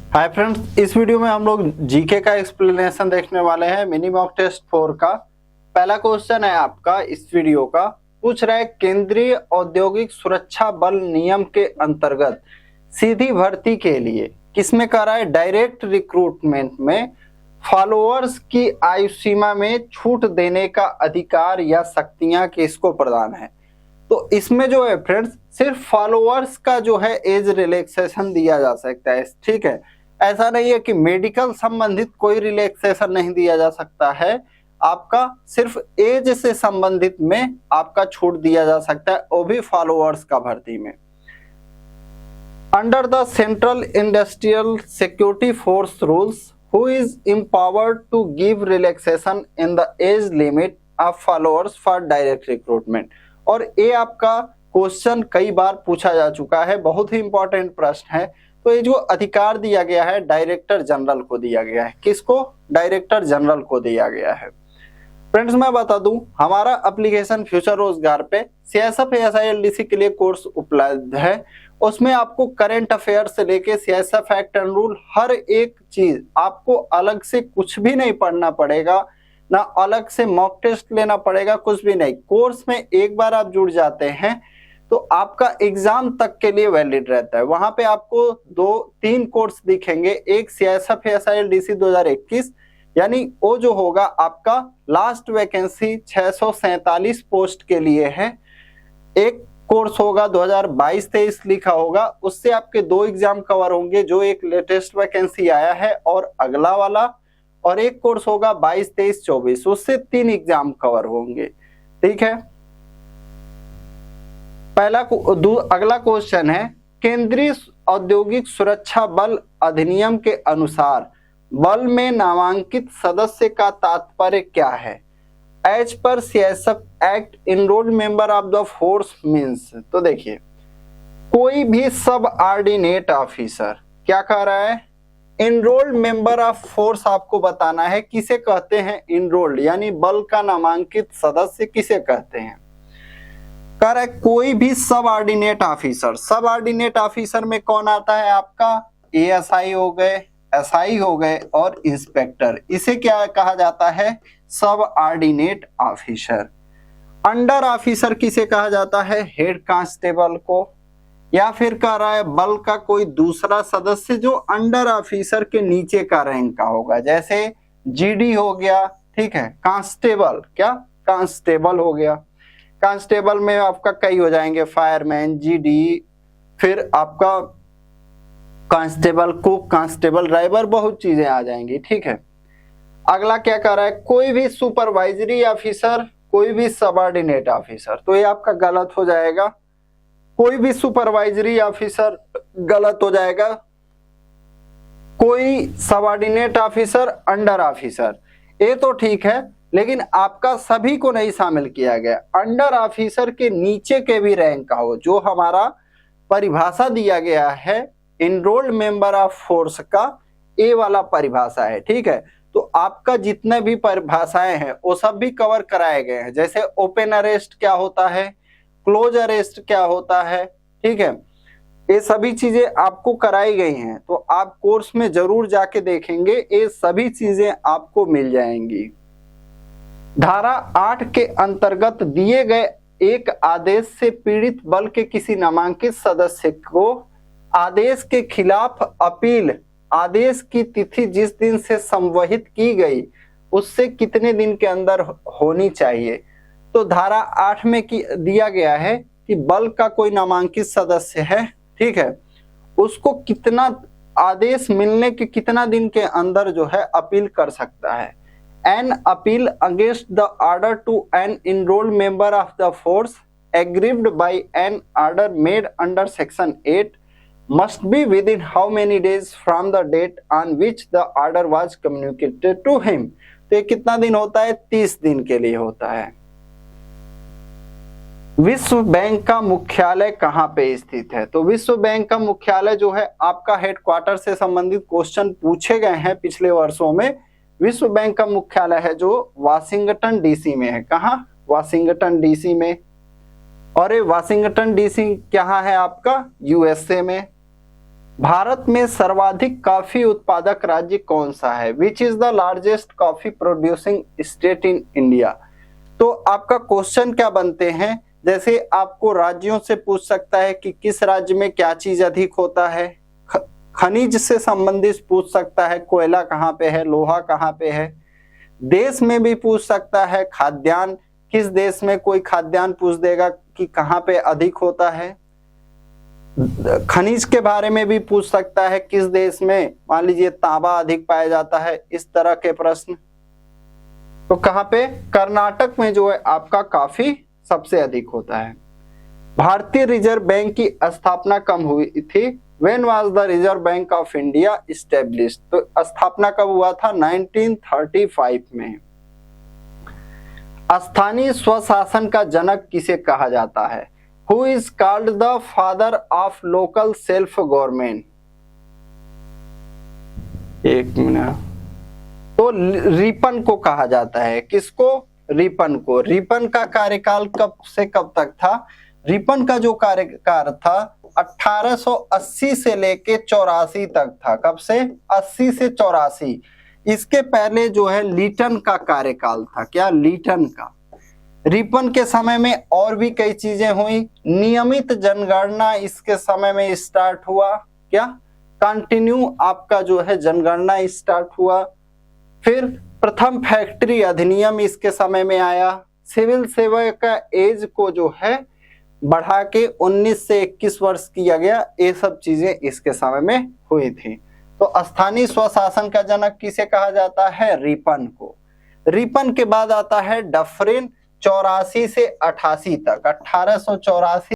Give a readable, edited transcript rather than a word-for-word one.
Hi friends, इस video में हम लोग जीके का एक्सप्लेनेशन देखने वाले हैं। मिनी मॉक टेस्ट 4 का पहला क्वेश्चन है आपका इस वीडियो का। पूछ रहा है केंद्रीय औद्योगिक सुरक्षा बल नियम के अंतर्गत सीधी भर्ती के लिए किसमें कह रहा है डायरेक्ट रिक्रूटमेंट में फॉलोअर्स की आयु सीमा में छूट देने का अधिकार या शक्तियां किसको प्रदान है। तो इसमें जो है फ्रेंड्स सिर्फ फॉलोअर्स का जो है एज रिलैक्सेशन दिया जा सकता है, ठीक है। ऐसा नहीं है कि मेडिकल संबंधित कोई रिलैक्सेशन नहीं दिया जा सकता है, आपका सिर्फ एज से संबंधित में आपका छूट दिया जा सकता है, वो भी फॉलोअर्स का भर्ती में। Under the central industrial security force rules who is empowered to give relaxation in the age limit of followers for direct recruitment. और ये आपका क्वेश्चन कई बार पूछा जा चुका है, बहुत ही इंपॉर्टेंट प्रश्न है। तो ये जो अधिकार दिया गया है डायरेक्टर जनरल को दिया गया है, किसको? डायरेक्टर जनरल को दिया गया है। फ्रेंड्स मैं बता दूं, हमारा एप्लीकेशन फ्यूचर रोजगार पे सीएसएफ एसआईएलडीसी के लिए कोर्स उपलब्ध है। उसमें आपको करंट अफेयर से लेके सीएसएफ एक्ट एंड रूल हर एक चीज आपको अलग से कुछ भी नहीं पढ़ना पड़ेगा, ना अलग से मॉक टेस्ट लेना पड़ेगा, कुछ भी नहीं। कोर्स में एक बार आप जुड़ जाते हैं तो आपका एग्जाम तक के लिए वैलिड रहता है। वहां पे आपको 2-3 कोर्स दिखेंगे। एक सीएसएफ एसआईएलडीसी 2021 यानी वो जो होगा आपका लास्ट वैकेंसी 647 पोस्ट के लिए है। एक कोर्स होगा 2022-23 लिखा होगा, उससे आपके 2 एग्जाम कवर होंगे, जो एक लेटेस्ट वैकेंसी आया है और अगला वाला, और एक कोर्स होगा 22-23-24, उससे 3 एग्जाम कवर होंगे, ठीक है। अगला क्वेश्चन है केंद्रीय औद्योगिक सुरक्षा बल अधिनियम के अनुसार बल में नामांकित सदस्य का तात्पर्य क्या है? As per CSF act enrolled member of the force means. तो देखिए कोई भी सब ऑर्डिनेट ऑफिसर क्या कह रहा है, इनरोल्ड मेंबर ऑफ फोर्स आपको बताना है किसे कहते हैं। इनरोल्ड यानी बल का नामांकित सदस्य किसे कहते हैं। कह रहा है कोई भी सब ऑर्डिनेट ऑफिसर। सब ऑर्डिनेट ऑफिसर में कौन आता है आपका? एएसआई हो गए, एसआई हो गए और इंस्पेक्टर, इसे क्या कहा जाता है? सब ऑर्डिनेट ऑफिसर। अंडर ऑफिसर किसे कहा जाता है? हेड कांस्टेबल को। या फिर कह रहा है बल का कोई दूसरा सदस्य जो अंडर ऑफिसर के नीचे का रैंक का होगा, जैसे जीडी हो गया, ठीक है। कांस्टेबल, क्या कांस्टेबल हो गया। कांस्टेबल में आपका कई हो जाएंगे, फायरमैन, जीडी, फिर आपका कांस्टेबल कुक, कांस्टेबल ड्राइवर, बहुत चीजें आ जाएंगी, ठीक है। अगला क्या कह रहा है, कोई भी सुपरवाइजरी ऑफिसर, कोई भी सबऑर्डिनेट ऑफिसर। तो ये आपका गलत हो जाएगा, कोई भी सुपरवाइजरी ऑफिसर गलत हो जाएगा, कोई सबऑर्डिनेट ऑफिसर, अंडर ऑफिसर, ये तो ठीक है, लेकिन आपका सभी को नहीं शामिल किया गया। अंडर ऑफिसर के नीचे के भी रैंक का हो, जो हमारा परिभाषा दिया गया है इनरोल्ड मेंबर ऑफ फोर्स का, ए वाला परिभाषा है, ठीक है। तो आपका जितने भी परिभाषाएं हैं वो सब भी कवर कराए गए हैं, जैसे ओपन अरेस्ट क्या होता है, क्लोज अरेस्ट क्या होता है, ठीक है। ये सभी चीजें आपको कराई गई हैं, तो आप कोर्स में जरूर जाके देखेंगे, ये सभी चीजें आपको मिल जाएंगी। धारा 8 के अंतर्गत दिए गए एक आदेश से पीड़ित बल के किसी नामांकित सदस्य को आदेश के खिलाफ अपील आदेश की तिथि जिस दिन से संवहित की गई उससे कितने दिन के अंदर होनी चाहिए। तो धारा 8 में दिया गया है कि बल का कोई नामांकित सदस्य है, ठीक है, उसको कितना आदेश मिलने के कितना दिन के अंदर जो है अपील कर सकता है। An appeal against the order to an enrolled member of the force aggrieved by an order made under section 8 must be within how many days from the date on which the order was communicated to him। तो ये कितना दिन होता है? 30 दिन के लिए होता है। विश्व बैंक का मुख्यालय कहाँ पे स्थित है? तो विश्व बैंक का मुख्यालय जो है आपका हेडक्वार्टर से संबंधित क्वेश्चन पूछे गए हैं पिछले वर्षों में। विश्व बैंक का मुख्यालय है जो वाशिंगटन डीसी में है। कहाँ? वाशिंगटन डीसी में। और ये वाशिंगटन डीसी कहाँ है आपका? यूएसए में। भारत में सर्वाधिक कॉफी उत्पादक राज्य कौन सा है? Which is the largest coffee producing state in India? तो आपका क्वेश्चन क्या बनते हैं, जैसे आपको राज्यों से पूछ सकता है कि किस राज्य में क्या चीज अधिक होता है, खनिज से संबंधित पूछ सकता है, कोयला कहाँ पे है, लोहा कहाँ पे है, देश में भी पूछ सकता है, खाद्यान्न किस देश में कोई खाद्यान्न पूछ देगा कि कहाँ पे अधिक होता है, खनिज के बारे में भी पूछ सकता है, किस देश में मान लीजिए तांबा अधिक पाया जाता है, इस तरह के प्रश्न। तो कहाँ पे? कर्नाटक में जो है आपका कॉफी सबसे अधिक होता है। भारतीय रिजर्व बैंक की स्थापना कब हुई थी? When was the Reserve Bank of India established? तो स्थापना कब हुआ था? 1935 में। स्थानीय स्वशासन का जनक किसे कहा जाता है? Who is called the father of local self government? एक मिनट। तो रिपन को कहा जाता है। किसको? रिपन को। रिपन का कार्यकाल कब से कब तक था? रिपन का जो कार्यकाल था 1880 से लेके 84 तक था। कब से? 80 से 84। इसके पहले जो है लीटन का कार्यकाल था। क्या? लीटन का। रिपन के समय में और भी कई चीजें हुई। नियमित जनगणना इसके समय में स्टार्ट हुआ। क्या? कंटिन्यू आपका जो है जनगणना स्टार्ट हुआ। फिर प्रथम फैक्ट्री अधिनियम इसके समय में आया। सिविल सेवा का एज को जो है बढ़ा के 19 से 21 वर्ष किया गया। ये सब चीजें इसके समय में हुई थी। तो स्थानीय स्वशासन का जनक किसे कहा जाता है? रिपन को। रिपन के बाद आता है डफरिन 84 से 88 तक। 1884